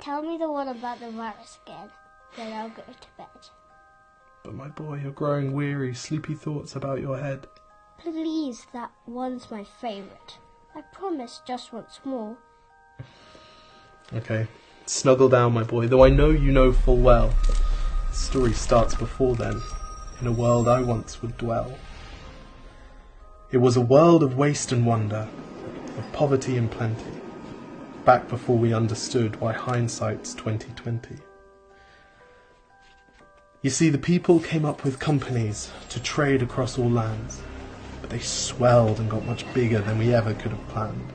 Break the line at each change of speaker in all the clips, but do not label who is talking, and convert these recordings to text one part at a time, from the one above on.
Tell me the one about the virus again, then I'll go to bed.
But my boy, you're growing weary, sleepy thoughts about your head.
Please, that one's my favourite. I promise just once more.
Okay, snuggle down, my boy, though I know you know full well. The story starts before then, in a world I once would dwell. It was a world of waste and wonder, of poverty and plenty, back before we understood why hindsight's 2020. You see, the people came up with companies to trade across all lands, but they swelled and got much bigger than we ever could have planned.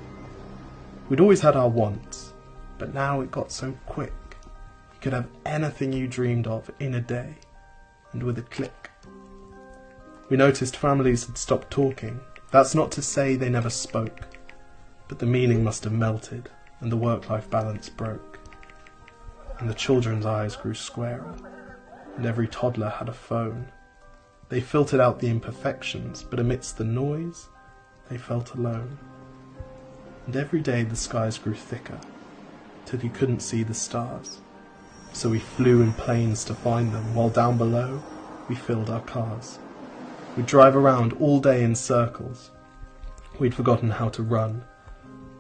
We'd always had our wants, but now it got so quick. You could have anything you dreamed of in a day, and with a click. We noticed families had stopped talking. That's not to say they never spoke, but the meaning must have melted, and the work-life balance broke. And the children's eyes grew squarer, and every toddler had a phone. They filtered out the imperfections, but amidst the noise, they felt alone. And every day the skies grew thicker, till you couldn't see the stars. So we flew in planes to find them, while down below we filled our cars. We'd drive around all day in circles. We'd forgotten how to run.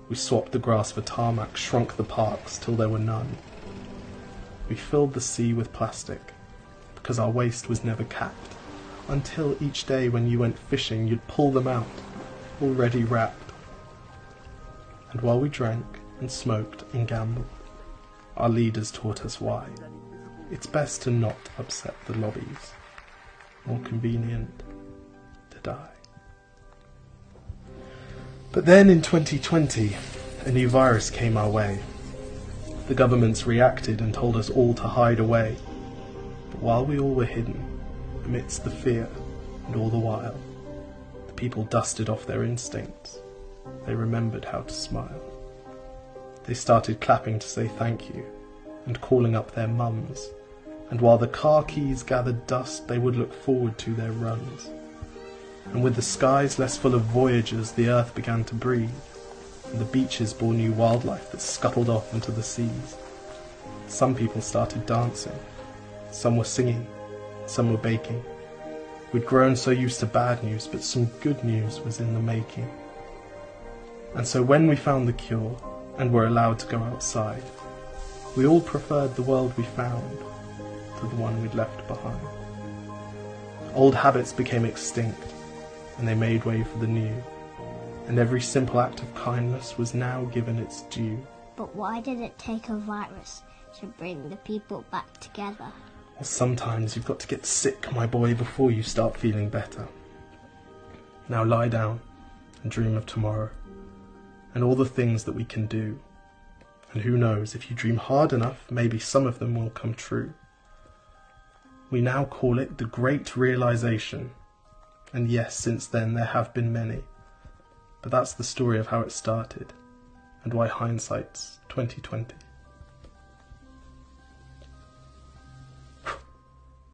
We swapped the grass for tarmac, shrunk the parks till there were none. We filled the sea with plastic, because our waste was never capped, until each day when you went fishing you'd pull them out, already wrapped. And while we drank and smoked and gambled, our leaders taught us why. It's best to not upset the lobbies. More convenient to die. But then in 2020, a new virus came our way. The governments reacted and told us all to hide away. But while we all were hidden, amidst the fear and all the while, the people dusted off their instincts. They remembered how to smile. They started clapping to say thank you and calling up their mums. And while the car keys gathered dust, they would look forward to their runs. And with the skies less full of voyagers, the earth began to breathe, and the beaches bore new wildlife that scuttled off into the seas. Some people started dancing, some were singing, some were baking. We'd grown so used to bad news, but some good news was in the making. And so when we found the cure, and were allowed to go outside, we all preferred the world we found to the one we'd left behind. Old habits became extinct, and they made way for the new, and every simple act of kindness was now given its due.
But why did it take a virus to bring the people back together?
Well, sometimes you've got to get sick, my boy, before you start feeling better. Now lie down and dream of tomorrow, and all the things that we can do. And who knows, if you dream hard enough, maybe some of them will come true. We now call it the Great Realization. And yes, since then there have been many. But that's the story of how it started, and why hindsight's 2020.